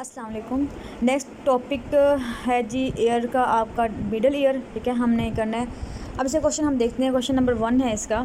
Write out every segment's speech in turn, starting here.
अस्सलाम वालेकुम। Next topic है जी एयर का, आपका मिडल ईयर। ठीक है, हमने करना है। अब इसे क्वेश्चन हम देखते हैं। क्वेश्चन नंबर 1 है इसका।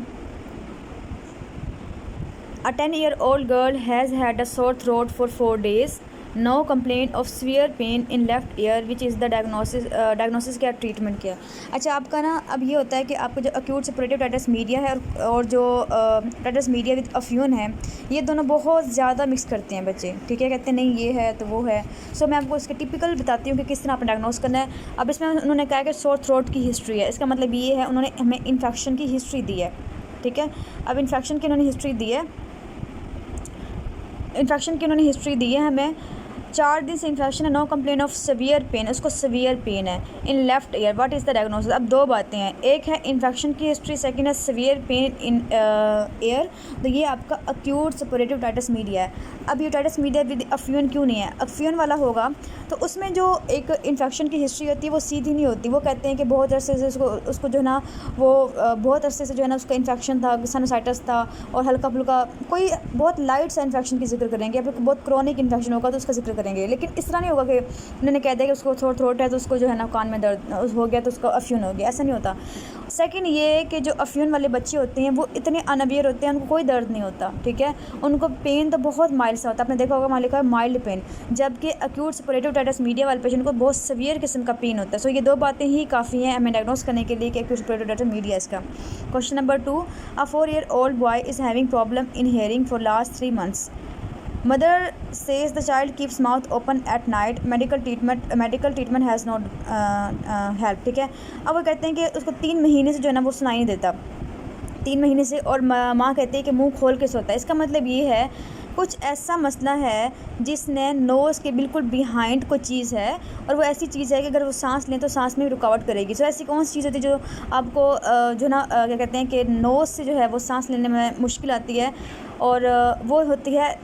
A 10-year-old girl has had a sore throat for 4 days. No complaint of severe pain in left ear, which is the diagnosis क्या ट्रीटमेंट क्या। अच्छा, आपका ना अब ये होता है कि आपको जो एक्यूट सेपरेटिव टाइटस मीडिया है और जो टाइटस मीडिया विद अफ्यून है, ये दोनों बहुत ज़्यादा मिक्स करते हैं बच्चे। ठीक है, कहते हैं नहीं ये है तो वो है। सो मैं आपको इसके टिपिकल बताती हूँ कि किस तरह आपने डायग्नोस करना है। अब इसमें उन्होंने कहा कि सोर थ्रोट की हिस्ट्री है। इसका मतलब ये है उन्होंने हमें इन्फेक्शन की हिस्ट्री दी है। ठीक है, अब इन्फेक्शन की उन्होंने हिस्ट्री दी है हमें। 4 दिन से इन्फेक्शन है। No complain of severe pain, उसको सीवियर पेन है in left ear. What is the diagnosis. अब दो बातें हैं, एक है इन्फेक्शन की हिस्ट्री, सेकंड है सीवियर पेन इन ईयर। तो ये आपका एक्यूट सेपरेटिव टाइटस मीडिया है। अब ये टाइटस मीडिया विद अफ्यून क्यों नहीं है? अफ्यून वाला होगा तो उसमें जो एक इन्फेक्शन की हिस्ट्री होती है वो सीधी नहीं होती। वो कहते हैं कि बहुत अरसे से उसको जो है ना वो बहुत अरसे से जो है ना उसका इन्फेक्शन था, साइनसाइटिस था और हल्का फुल्का कोई बहुत लाइट सा इन्फेक्शन की जिक्र करेंगे, या फिर बहुत क्रॉनिक इन्फेक्शन होगा तो उसका जिक्र करेंगे। लेकिन इस तरह नहीं होगा कि उन्होंने कह दिया कि उसको थ्रोट है तो उसको जो है ना कान में दर्द हो गया तो उसका अफ्यून हो गया, ऐसा नहीं होता। सेकंड ये कि जो अफ्यून वाले बच्चे होते हैं वो इतने अनअवेयर होते हैं, उनको कोई दर्द नहीं होता। ठीक है, उनको पेन तो बहुत माइल्ड सा होता है। आपने देखा होगा, मान लिखा है माइल्ड पेन, जबकि एक्यूट सेपरेटिव टाइटस मीडिया वाले पेशेंट को बहुत सीवियर किस्म का पेन होता है। सो ये दो बातें ही काफ़ी हैं हमें डायग्नोस करने के लिए कि एक्यूट सेपरेटिव टाइटस मीडिया इसका। Question number 2, a 4-year-old boy is having problem in hearing for last 3 months. Mother says the child keeps mouth open at night. Medical treatment has not helped. ठीक है, अब वो कहते हैं कि उसको 3 महीने से जो है ना वो सुनाई नहीं देता, 3 महीने से, और माँ कहती है कि मुंह खोल के सोता है। इसका मतलब ये है कुछ ऐसा मसला है जिसने नोज़ के बिल्कुल बिहाइंड कोई चीज़ है, और वो ऐसी चीज़ है कि अगर वो सांस लें तो सांस में भी रुकावट करेगी। सो ऐसी कौन सी चीज़ होती है जो आपको जो ना क्या कहते हैं कि नोज़ से जो है वो सांस लेने में मुश्किल आती है, और वो होती है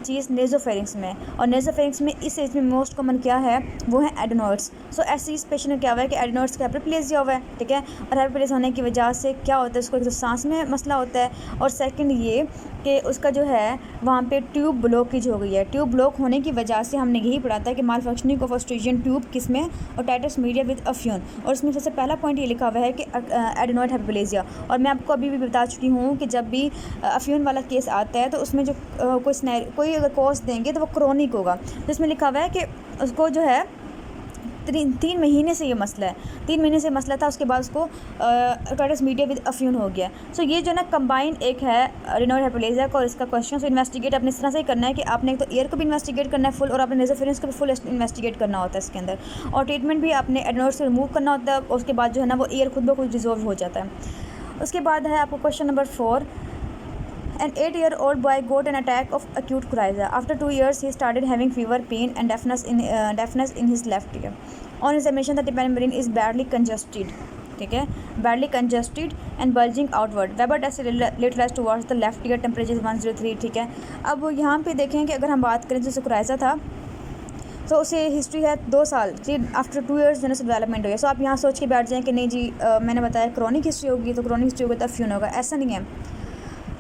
चीज़ नेज़ोफेरिंक्स में। और नेज़ोफेरिंक्स में इस एज में मोस्ट कॉमन क्या है, वो है एडेनोइड्स। सो ऐसे इस पेशेंट में क्या हुआ है कि एडेनोइड्स का हाइपरप्लेजिया हुआ है। ठीक है, और हाइपरप्लेजिया होने की वजह से क्या होता है, उसको एक तो सांस में मसला होता है, और सेकंड ये कि उसका जो है वहाँ पे ट्यूब ब्लॉकेज हो गई है। ट्यूब ब्लॉक होने की वजह से हमने यही पढ़ा था कि माल फंक्शनिंग ऑफ ऑस्ट्रेजियन ट्यूब किस में, और टाइटस मीडिया विद अफ्यून। और इसमें सबसे पहला पॉइंट ये लिखा हुआ है कि एडेनोइड हाइपरप्लेजिया। और मैं आपको अभी भी बता चुकी हूँ कि जब भी अफ्यून वाला केस आता है तो उसमें जो कोई अगर कॉज देंगे तो वो क्रोनिक होगा। तो इसमें लिखा हुआ है कि उसको जो है 3 महीने से ये मसला है, 3 महीने से मसला था, उसके बाद उसको टाइटस मीडिया विद अफ्यून हो गया। सो ये जो ना कंबाइन एक है एडेनोइड हाइपरप्लेजिया का और इसका क्वेश्चन। सो इन्वेस्टिगेट अपने इस तरह से ही करना है कि आपने एक तो ईयर को भी इन्वेस्टिगेट करना है फुल, और आपने नेज़ोफेरिंक्स को भी फुल इन्वेस्टिगेट करना होता है इसके अंदर। और ट्रीटमेंट भी आपने एडेनोइड से रिमूव करना होता है, उसके बाद जो है ना वो ईयर खुद ब खुद रिजॉल्व हो जाता है। उसके बाद है आपको question number 4, An 8-year-old boy got an attack of acute coryza. After 2 years, he started having fever, pain, and deafness in his left ear. On examination, the tympanic membrane is badly congested. ठीक है, badly congested and bulging outward. Weber test lateralized towards the left ear. Temperature is 103. ठीक है, अब यहाँ पे देखें कि अगर हम बात करें जैसे कोराइजा था तो उसे हिस्ट्री है 2 साल जी, आफ्टर 2 years जनरल डेवलपमेंट हुई है। सो आप यहाँ सोच के बैठ जाएँ कि नहीं जी मैंने बताया क्रॉनिक हिस्ट्री होगी तो क्रॉनिक हिस्ट्री होगी तो अफ्यून होगा, ऐसा नहीं है।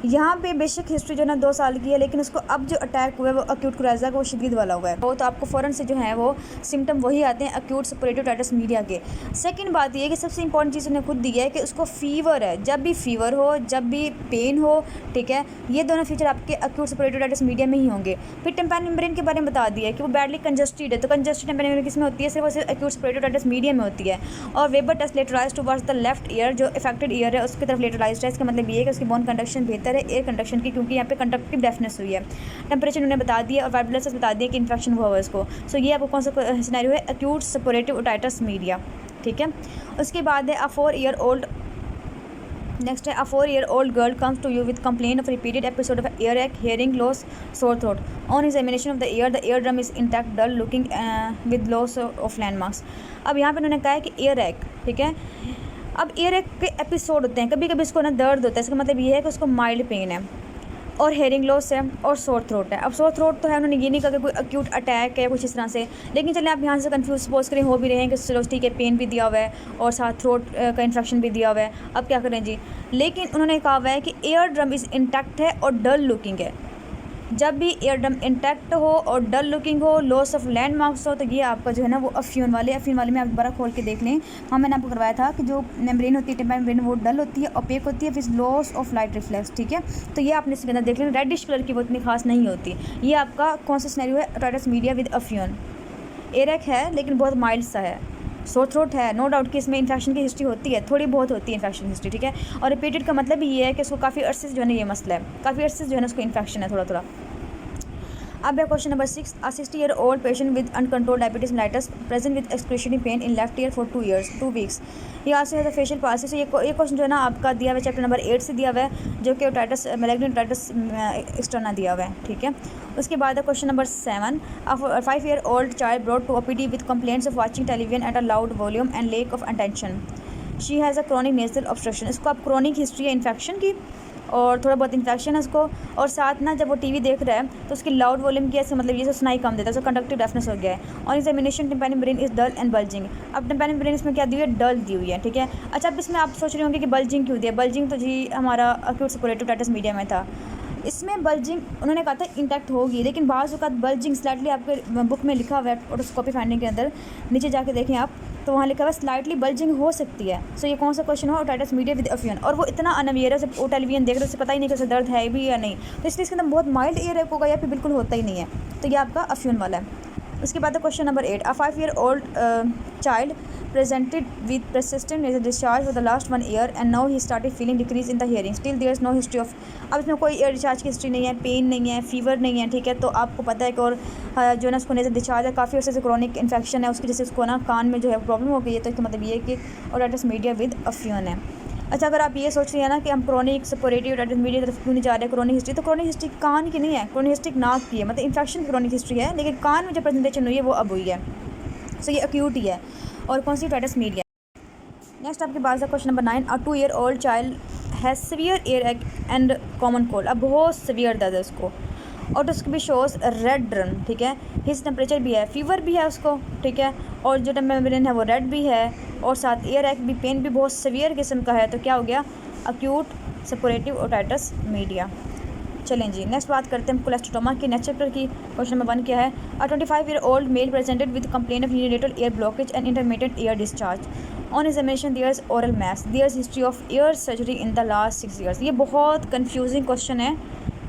यहाँ पे बेशक हिस्ट्री जो है ना 2 साल की है, लेकिन उसको अब जो अटैक हुआ है वो एक्यूट कोराइजा का वो शदीद वाला हुआ है। वो तो आपको फ़ौरन से जो है वो सिम्टम वही आते हैं एक्यूट सेपरेटिव टाइटस मीडिया के। सेकंड बात ये है कि सबसे इंपॉर्टेंट चीज़ उन्हें खुद दी है कि उसको फीवर है। जब भी फीवर हो, जब भी पेन हो, ठीक है, ये दोनों फीचर आपके एक्यूट सेपरेटिव टाइटस मीडिया में ही होंगे। फिर टिम्पैनिक मेम्ब्रेन के बारे में बता दिया है कि वो बैडली कंजस्टेड है। तो कंजस्टेड टिम्पैनिक मेम्ब्रेन किस में होती है? सिर्फ और सिर्फ एक्यूट सेपरेटिव टाइटस मीडिया में होती है। और Weber test lateralise towards the left ear, जो इफेक्टेड ईयर है उसकी तरफ लेटराइज है। इसका मतलब ये है कि उसकी बोन कंडक्शन बेहतर है एयर कंडक्शन की, क्योंकि यहाँ पे कंडक्टिव डेफनेस हुई है। टेम्परेचर उन्होंने बता दिया और वाइब्रेशंस बता दिया कि इन्फेक्शन हुआ है इसको। सो ये आपको कौन सा सिनेरियो है? Acute suppurative otitis media. ठीक है, उसके बाद है अ 4-year-old। नेक्स्ट है a 4-year-old girl comes to you with complain of repeated episode of earache, hearing loss, sore throat. On examination of the ear drum is intact, dull looking with loss of landmarks. अब यहाँ पे उन्होंने कहा है कि year एक, ठीक है, अब ईयर एक के एपिसोड होते हैं, कभी कभी इसको ना दर्द होता है। इसका मतलब ये है कि उसको माइल्ड पेन है और हेयरिंग लॉस है और सोर थ्रोट है। अब सोर थ्रोट तो है, उन्होंने ये नहीं कहा कि कोई एक्यूट अटैक है या कुछ इस तरह से, लेकिन चलिए आप यहाँ से कंफ्यूज सपोज करें हो भी रहे हैं कि चलो ठीक है पेन भी दिया हुआ है और साथ थ्रोट का इन्फेक्शन भी दिया हुआ है, अब क्या करें जी। लेकिन उन्होंने कहा हुआ है कि एयर ड्रम इज़ इंटैक्ट है और डल लुकिंग है। जब भी एयर ड्रम इंटैक्ट हो और डल लुकिंग हो, लॉस ऑफ लैंडमार्क्स हो, तो ये आपका जो है ना वो अफ्यून वाले में आप दोबारा खोल के देख लें। हाँ, मैंने आपको करवाया था कि जो मेम्ब्रेन होती है, टिम्पैनिक मेम्ब्रेन, वो डल होती है, ओपेक होती है, फिर लॉस ऑफ लाइट रिफ्लेक्स, ठीक है। तो ये आपने इसके अंदर देख लें, रेडिश कलर की वो इतनी खास नहीं होती। ये आपका कौन सा सिनेरियो है? Otitis media with effusion. एरेक है लेकिन बहुत माइल्ड सा है। सोर थ्रोट है, नो डाउट कि इसमें इन्फेक्शन की हिस्ट्री होती है, थोड़ी बहुत होती है इन्फेक्शन हिस्ट्री, ठीक है। और रिपीटेड का मतलब ये है कि उसको काफ़ी अर्से से जो है ना ये मसला है, काफ़ी अर्से से जो है ना उसको इन्फेक्शन है थोड़ा। अब है question number 6। A 60-year-old patient with uncontrolled diabetes mellitus present with excruciating pain in left ear for 2 weeks. ये also has a facial palsy। से ये क्वेश्चन जो है ना आपका दिया हुआ है चैप्टर नंबर 8 से दिया हुआ है, जो कि ओटाइटिस मैलिग्नेंट ओटाइटिस एक्सटर्ना दिया हुआ है, ठीक है। उसके बाद है question number 7। A 5-year-old child brought to OPD with complaints of watching television at a loud volume and lack of attention. She has a chronic nasal obstruction। इसको आप chronic हिस्ट्री है इन्फेक्शन की और थोड़ा बहुत इन्फेक्शन है उसको, और साथ ना जब वो टीवी देख रहा है तो उसकी लाउड वॉल्यूम की है, मतलब ये सुनाई कम देता है, उसको कंडक्टिव डेफनेस हो गया है। और examination tympanic brain is dull and bulging. अब टिम्पैनिक ब्रेन इसमें क्या दी हुई है? डल दी हुई है, ठीक है। अच्छा, अब इसमें आप सोच रहे होंगे कि बल्जिंग क्यों दिया? बल्जिंग तो जी हमारा अक्यूट सपोरेटिव ओटाइटिस मीडिया में था। इसमें बल्जिंग उन्होंने कहा था इंटैक्ट होगी, लेकिन बाज़ औक़ात बल्जिंग स्लाइटली आपके बुक में लिखा हुआ है ओटोस्कोपी फाइंडिंग के अंदर, नीचे जाके देखें आप, तो वहाँ लिखा हुआ स्लाइटली बल्जिंग हो सकती है। सो ये कौन सा क्वेश्चन हो? Otitis media with effusion. और वो इतना अनअवेयर है, जब वो टेलीविजन देख रहे उसे पता ही नहीं कि उसे दर्द है भी या नहीं, तो इसलिए इसके अंदर बहुत माइल्ड एयर होगा या फिर बिल्कुल होता ही नहीं है। तो ये आपका अफ्यून वाला है। उसके बाद है question number 8। A 5-year-old child presented with persistent nasal discharge for the last 1 year and now he started feeling decrease in the hearing. Still there is no history of। अब इसमें कोई एयर डिस्चार्ज की history नहीं है, pen नहीं है, fever नहीं है, ठीक है। तो आपको पता है कि और जो है ना उसको नेजल डिस्चार्ज है, काफ़ी अर्से से क्रॉनिक इन्फेक्शन है उसकी, जैसे उसको ना कान में जो है प्रॉब्लम हो गई है। तो इसका मतलब ये है कि ओटाइटिस मीडिया विद अफ्यून है। अच्छा, अगर आप ये सोच रहे हैं ना कि हम क्रोनिक सपोरेटिव ओटाइटिस मीडिया तरफ क्यों नहीं जा रहे हैं, क्रोनिक हिस्ट्री, तो क्रोनिक हिस्ट्री कान की नहीं है, क्रोनिक हिस्ट्री नाक की है, मतलब इन्फेक्शन की क्रोनिक हिस्ट्री है, लेकिन कान में जो प्रेजेंटेशन हुई है वो अब हुई है। सो ये अक्यूट ही है और कौन सी ओटाइटिस मीडिया। नेक्स्ट आपके पास है question number 9। A 2-year-old child has severe earache and common cold. अब बहुत सीवियर दर्द है उसको, और उसको भी शोज़ रेड रन, ठीक है। हिज टेम्परेचर भी है, फीवर भी है उसको, ठीक है। और जो टेम्परेचर है वो रेड भी है, और साथ earache भी, पेन भी बहुत सीवियर किस्म का है। तो क्या हो गया? Acute suppurative otitis media. चलें जी, नेक्स्ट बात करते हैं कोलेस्टोमा की। नेक्स्ट चैप्टर की क्वेश्चन नंबर 1 क्या है? A 25-year-old male presented with complain of unilateral ear blockage and intermittent ear discharge. On examination there is oral maths, there is history of ear surgery in the last 6 years। ये बहुत confusing question है,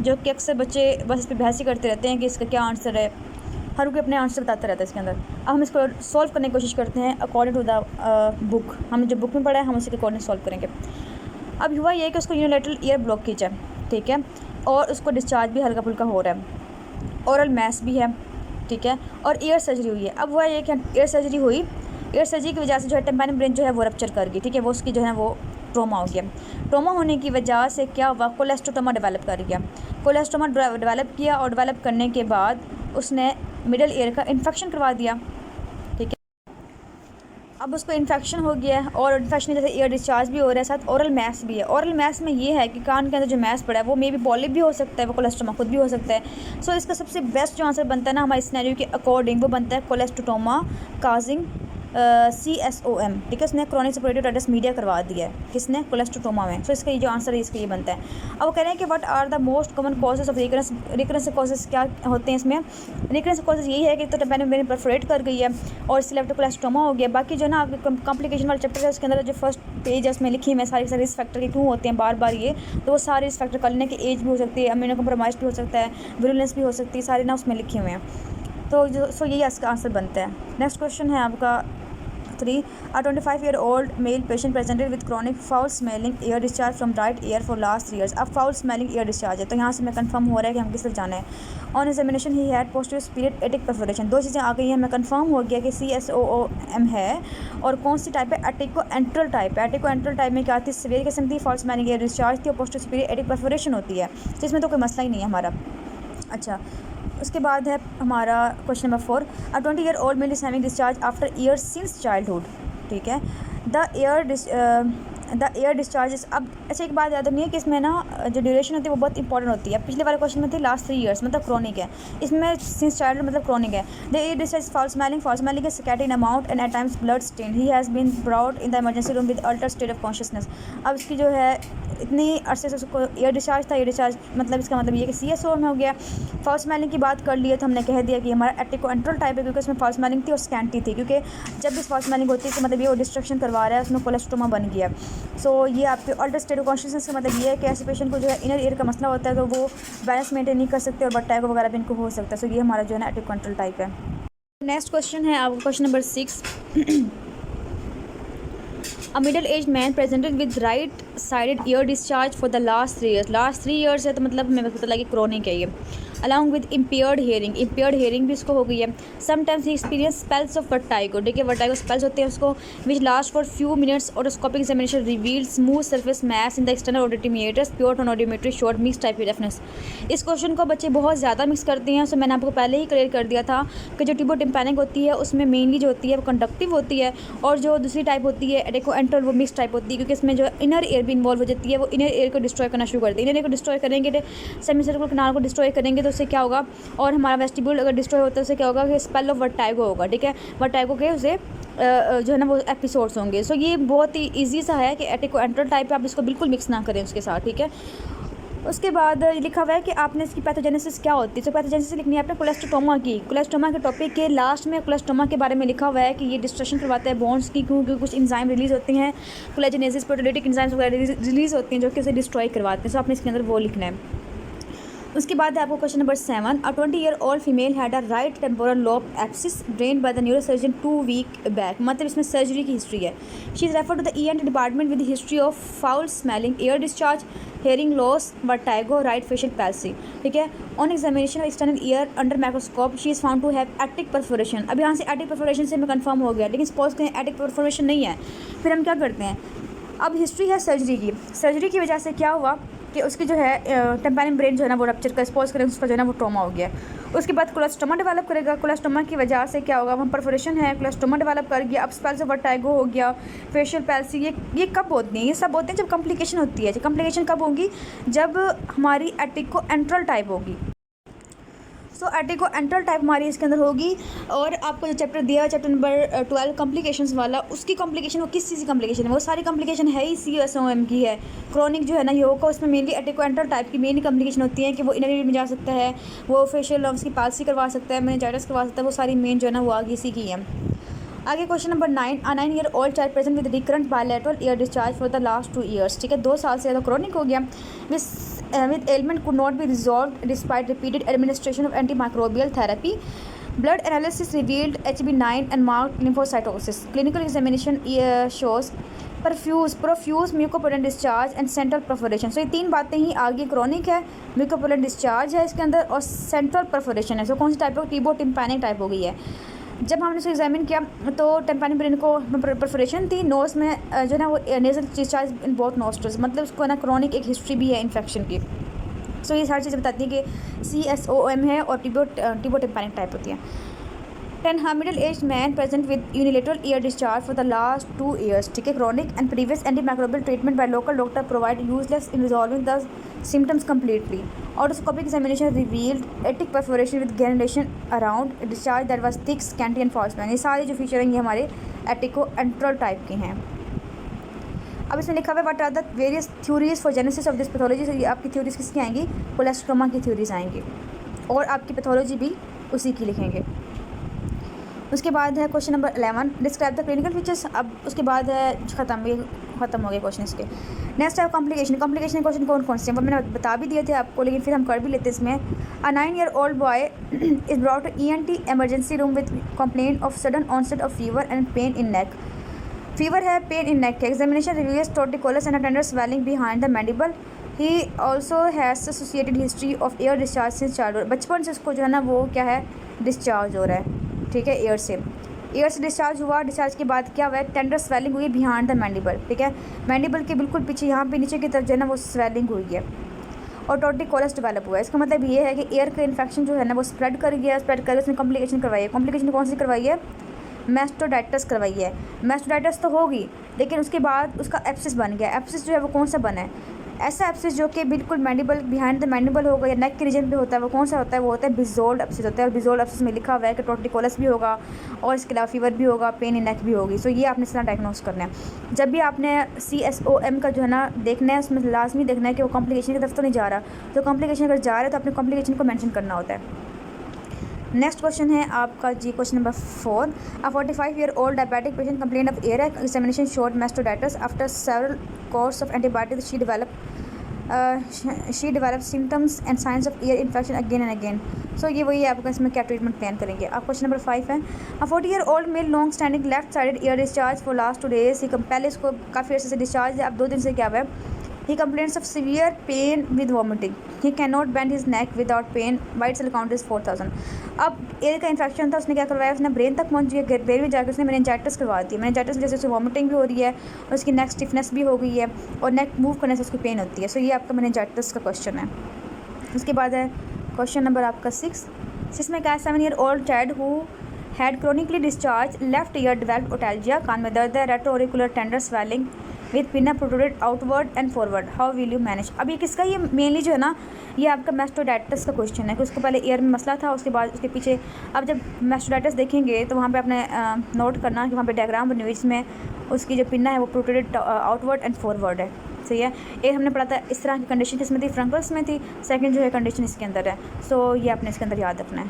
जो कि अक्सर बच्चे बस इस पर बहस ही करते रहते हैं कि इसका क्या आंसर है, हर कोई अपने आंसर बताता रहता है इसके अंदर। अब हम इसको सॉल्व करने की कोशिश करते हैं अकॉर्डिंग टू द बुक। हमने जो बुक में पढ़ा है हम उसी के अकॉर्डिंग सॉल्व करेंगे। अब हुआ ये कि उसको यूनिलेटरल एयर ब्लॉकेज है, ठीक है, और उसको डिस्चार्ज भी हल्का फुल्का हो रहा है, ओरल मैथ्स भी है, ठीक है, और एयर सर्जरी हुई है। अब हुआ ये कि एयर सर्जरी हुई, एयर सर्जरी की वजह से जो है टिम्पैनिक ब्रेन जो है वो रप्चर कर गई, ठीक है, वो उसकी जो है वो ट्रोमा हो गया। ट्रोमा होने की वजह से क्या हुआ? कोलेस्टोमा डेवलप कर गया। कोलेस्टोमा डेवलप किया, और डेवलप करने के बाद उसने मिडल ईयर का इन्फेक्शन करवा दिया, ठीक है। अब उसको इन्फेक्शन हो गया है, और इन्फेक्शन जैसे एयर डिस्चार्ज भी हो रहा है, साथ ओरल मैस भी है। ओरल मैस में ये है कि कान के अंदर जो मैस पड़ा है वो मे बी पॉलिप भी हो सकता है, वो कोलेस्टोमा खुद भी हो सकता है। सो इसका सबसे बेस्ट जो आंसर बनता है ना हमारे सिनेरियो के अकॉर्डिंग, वो बनता है कोलेस्टोमा काजिंग CSOM, ठीक है। उसने क्रोनिक सपोरेटिव ओटाइटिस मीडिया करवा दिया है, किसने? कोलेस्टोमा में। सो इसका ये जो आंसर है इसका ये बनता है। अब वो कह रहे हैं कि what are the most common causes of recurrence. Recurrence causes क्या होते हैं इसमें? रिकरेंस कॉजेज यही है कि तो टिम्पैनिक ब्रेन परफोरेट कर गई है और इससे लेफ्ट कोलेस्टोमा हो गया। बाकी जो ना कॉम्प्लिकेशन वाला चैप्टर है उसके अंदर जो फर्स्ट पेज है उसमें लिखी है सारे रिस्क फैक्टर के क्यों होते हैं बार बार ये, तो वो सारे रिस्क फैक्टर कर लेने की एज भी हो सकती है, इम्यूनो कम्प्रोमाइज भी हो सकता है, विरुलेंस भी हो सकती है, सारे ना उसमें लिखे हुए हैं। तो सो यही इसका आंसर बनता है। नेक्स्ट क्वेश्चन है आपका 3. A 25-year-old male patient presented with chronic foul smelling ear discharge from right ear for last 3 years। अब foul smelling ear discharge है, तो यहाँ से मैं कंफर्म हो रहा है कि हम किस तरफ जाना है। On examination he had posterior superior atic perforation। दो चीज़ें आ गई हैं, हमें कंफर्म हो गया कि CSOM है, और कौन सी टाइप है? एटिको एंट्रल टाइप है। एटिको एंट्रल टाइप में क्या आती है? सीवियर किस्म थी, फॉल स्मेलिंग एयर डिस्चार्ज थी, और पोस्टीरियर सुपीरियर एटिक परफोरेशन होती है, तो इसमें तो कोई मसला ही नहीं है हमारा। अच्छा, उसके बाद है हमारा question number 4। A 20-year-old male is having discharge after years since childhood, ठीक है। The air discharges. अब अच्छा एक बात याद रखनी है कि इसमें ना जो ड्यूरेशन होती है वो बहुत इंपॉर्टेंट होती है। पिछले वाले क्वेश्चन में थी लास्ट 3 years, मतलब क्रॉनिक है, इसमें सिंस चाइल्डहुड मतलब क्रॉनिक है। The ear discharge foul smelling is scattered in amount and at times blood stain. He has been brought in the emergency room with alter state of consciousness. अब इसकी जो है इतने अरसे से उसको एयर डिस्चार्ज था। एयर डिस्चार्ज मतलब इसका मतलब ये कि CSO में हो गया। फाउल स्मेलिंग की बात कर लिए तो हमने कह दिया कि हमारा एटिकोएंट्रल टाइप है, क्योंकि उसमें फाउल स्मेलिंग थी और स्कैंटी थी, क्योंकि जब भी फाउल स्मेलिंग होती है तो मतलब ये वो डिस्ट्रक्शन करवा रहा है, उसमें कोलेस्ट्रोमा बन गया। सो ये आपके अल्टर स्टेट ऑफ कॉन्शियसनेस का मतलब ये है कि ऐसे पेशेंट को जो है इनर ईयर का मसला होता है तो वो बैलेंस मेंटेन नहीं कर सकते और बट्टाइको वगैरह भी इनको हो सकता है। सो ये हमारा जो है ना एटिकोएंट्रल टाइप है। नेक्स्ट क्वेश्चन है आपका question number 6। A middle-aged man presented with right-sided ear discharge for the last 3 years. Last 3 years है तो मतलब हमें पता लगा कि chronic है ये। Along with impaired hearing भी इसको हो गई है। Sometimes he experienced spells of vertigo। देखिए vertigo spells होते हैं उसको, which last for few minutes. Otoscopic examination revealed smooth surface mass in the external auditory meatus. Pure tone audiometry showed mixed type deafness। इस question को बच्चे बहुत ज़्यादा mix करते हैं। सो मैंने आपको पहले ही क्लियर कर दिया था कि जो टिम्पैनिक होती है उसमें मेनली जो होती है वो कंडक्टिव होती है, और जो दूसरी टाइप होती है एटिकोएंट्रल वो मिक्स टाइप होती है, क्योंकि इसमें जो इनर एयर भी इन्वॉल्व हो जाती है। वो इनर एयर को डिस्ट्रॉय करना शुरू करती है। इनर एयर को डिस्ट्रॉय करेंगे तो सेमीसर्कुलर कैनाल को डिस्ट्रॉय करेंगे तो उससे क्या होगा, और हमारा वेस्टिब्यूल अगर डिस्ट्रॉय होता है उससे क्या होगा कि स्पेल ऑफ वर्टाइगो होगा। ठीक है, वर्टाइगो के उसे जो है ना वो एपिसोड्स होंगे। सो ये बहुत ही ईजी सा है कि एटिकोएंट्रल टाइप है, आप इसको बिल्कुल मिक्स ना करें उसके साथ। ठीक है, उसके बाद लिखा हुआ है कि आपने इसकी पैथोजेनेसिस क्या होती है। तो पैथोजेनेसिस लिखनी है आपने कोलेस्ट्रोमा की। कोलेस्ट्रोमा के टॉपिक के लास्ट में कोलेस्ट्रोमा के बारे में लिखा हुआ है कि ये डिस्ट्रक्शन करवाता है बोन्स की, क्योंकि कुछ इंजाइम रिलीज़ होती हैं, कोलेजनेसिस प्रोटीओलिटिक इंजाइम्स वगैरह रिलीज़ होती हैं जो कि उसे डिस्ट्रॉय करवाते हैं। सो आपने इसके अंदर वो लिखना है। उसके बाद है आपको question number 7। A 20-year-old female had a right temporal lobe abscess drained by the neurosurgeon 2 weeks back. मतलब इसमें सर्जरी की हिस्ट्री है। She is referred to the ENT department with history of foul smelling, ear discharge, hearing loss, vertigo, right facial palsy. ठीक है, on examination of external ear under microscope she is found to have attic perforation. अब यहाँ से attic perforation से हमें confirm हो गया, लेकिन सपोज कहें एटिक परफोरेशन नहीं है, फिर हम क्या करते हैं। अब हिस्ट्री है सर्जरी की। सर्जरी की वजह से क्या हुआ कि उसकी जो है टेम्पैनिक ब्रेन जो है ना वो रप्चर का स्पॉज करें, उसका जो है ना वो ट्रॉमा हो गया। उसके बाद कोलेस्ट्रोमा डेवलप करेगा। कोलेस्ट्रोमा की वजह से क्या होगा, वहाँ परफोरेशन है, कोलेस्ट्रोमा डेवलप कर गया। अब स्पेल्स ऑफ वर्टाइगो हो गया, फेशियल पैल्सी। ये कब होती हैं, ये सब होते हैं जब कॉम्प्लिकेशन होती है। कॉम्प्लिकेशन कब होगी, जब हमारी एटिकोएंट्रल टाइप होगी। सो एटिकोएंट्रल टाइप हमारी इसके अंदर होगी। और आपको जो चैप्टर दिया है चैप्टर नंबर 12 कॉम्प्लिकेशंस वाला, उसकी कॉम्प्लिकेशन वो किस चीज़ की कॉम्प्लिकेशन है, वो सारी कॉम्प्लिकेशन है ही CSOM की है। क्रोनिक जो है ना ये होगा, उसमें मेनली एटिकोएंट्रल टाइप की मेनली कॉम्प्लिकेशन होती है कि वो इनर ईयर में जा सकता है, वो फेशियल नर्व्स की पाल्सी करवा सकता है, मेनिंजाइटिस करवा सकता है। वो सारी मेन जो है ना वो आगे इसी की है। आगे question number 9। A 9-year-old child present with recurrent bilateral year discharge for the last 2 years। ठीक है, 2 साल से ज़्यादा क्रोनिक हो गया। with ailment could not be resolved despite repeated administration of antimicrobial therapy. Blood analysis revealed HB9 and marked lymphocytosis. Clinical examination shows profuse mucopollen discharge and central perforation. So ये 3 बातें ही आगे क्रोनिक है, mucopollen discharge है इसके अंदर और central perforation है। So कौन सी टाइप हो, टिम्पैनिक टाइप हो गई है। जब हमने इसे एग्जामिन किया तो टेम्पैनिक ब्रेन को परफोरेशन थी, नोज में जो है ना वो nasal discharge in both nostrils, मतलब उसको ना क्रोनिक एक हिस्ट्री भी है इन्फेक्शन की। सो ये सारी चीज़ें बताती हैं कि CSOM है और टिम्पैनिक टाइप होती है। 10 middle age man present with unilateral year discharge for the last 2 years। ठीक है, chronic and previous antimicrobial treatment by local doctor provide useless in resolving the symptoms completely. Otoscopic examination revealed atic perforation with granulation around discharge that was thick, scanty and false. ये सारे जो feature हैं ये हमारे एटिकोएंट्रल type के हैं। अब इसमें लिखा हुआ है what are the various theories for genesis of this pathology. ये आपकी थ्योरीज किसकी आएंगी, कोलेस्ट्रोमा की थ्योरीज आएंगी, और आपकी पैथोलॉजी भी उसी की लिखेंगे। उसके बाद है question number 11। Describe the clinical features. अब उसके बाद है ख़त्म हो गए क्वेश्चन इसके। नेक्स्ट है कॉम्प्लिकेशन क्वेश्चन कौन कौन से हैं वो मैंने बता भी दिए थे आपको, लेकिन फिर हम कर भी लेते हैं इसमें। A 9-year-old boy is brought to ENT emergency room with complaint of sudden onset of fever and pain in neck. Fever है, पेन इन नेक है। Examination reviews torticollis and a tender swelling behind the mandible. He also has associated history of air discharge since childhood. बचपन से उसको जो है ना वो क्या है, डिस्चार्ज हो रहा है। ठीक है, एयर से डिस्चार्ज हुआ। डिस्चार्ज के बाद क्या हुआ है, टेंडर स्वेलिंग हुई बिहाइंड द मैंडिबल। ठीक है, मैंडिबल के बिल्कुल पीछे यहाँ पे नीचे की तरफ जो है ना वो स्वेलिंग हुई है और टॉर्टिकोलस डेवलप हुआ है। इसका मतलब ये है कि एयर का इन्फेक्शन जो है ना वो स्प्रेड कर गया, उसने कॉम्प्लिकेशन करवाई है। कॉम्प्लिकेशन कौन सी करवाई है, मैस्टोडाइटिस करवाई है। मैस्टोडाइटिस तो होगी, लेकिन उसके बाद उसका एप्सिस बन गया। एप्सिस जो है वो कौन सा बना है, ऐसा एब्सिस जो कि बिल्कुल मैंडिबल बिहाइंड द मैंडिबल होगा या नेक के रीजन पे होता है, वो कौन सा होता है? वो होता है बिजोल्ड एब्सिस होता है। और बिजोल्ड एब्सिस में लिखा हुआ है कि टॉर्टिकोलस भी होगा और इसके अलावा फीवर भी होगा, पेन इन नेक भी होगी। सो ये आपने इस तरह डायग्नोस करना है। जब भी आपने CSOM का जो है ना देखना है, उसमें लाजमी देखना है कि वो कॉम्प्लिकेशन की तरफ तो नहीं जा रहा। तो कॉम्प्लिकेशन अगर जा रहा है तो अपने कॉम्प्लिकेशन को मैंशन करना होता है। नेक्स्ट क्वेश्चन है आपका जी, question number 4। A 45-year-old diabetic patient complain of earache examination showed mastocytitis after several course of antibiotics. She developed symptoms and signs of ear infection again and again. सो ये वही है आपका, इसमें क्या ट्रीटमेंट प्लान करेंगे आप। क्वेश्चन नंबर 5 है। A 40-year-old male long standing left sided ear discharge for last 2 days। पहले इसको काफ़ी अर्से से डिस्चार्ज है, अब 2 दिन से क्या हुआ है? He complains of severe pain with vomiting. He cannot bend his neck without pain. White cell count is 4000. अब एयर का इन्फेक्शन था, उसने क्या करवाया? उसने ब्रेन तक पहुंच गया, ब्रेन में जाकर उसने मेनिंजाइटिस करवा दी। मेनिंजाइटिस जैसे उससे वॉमिटिंग भी हो रही है और उसकी नेक स्टिफनेस भी हो गई है और नेक मूव करने से उसकी पेन होती है। सो ये आपका मेनिंजाइटिस का क्वेश्चन है। उसके बाद है क्वेश्चन नंबर आपका 6। जिसमें क्या है? 7-year-old child who had chronically discharged left ear developed otalgia. कान में दर्द है, retroauricular tender swelling with pinna protruded outward and forward, how will you manage? अब ये किसका? ये मेनली जो है ना, ये आपका मैस्टोडाइटिस का क्वेश्चन है कि उसको पहले ईयर में मसला था, उसके बाद उसके पीछे। अब जब मैस्टोडाइटिस देखेंगे तो वहाँ पे आपने नोट करना कि वहाँ पे डायग्राम बनी हुई, जिसमें उसकी जो पिना है वो प्रोट्रूडेड आउटवर्ड एंड फॉरवर्ड है। सही है। एक हमने पढ़ा था इस तरह की कंडीशन किसमें थी? फ्रंकल्स में थी। सेकंड जो है कंडीशन इसके अंदर है। सो ये आपने इसके अंदर याद रखना है।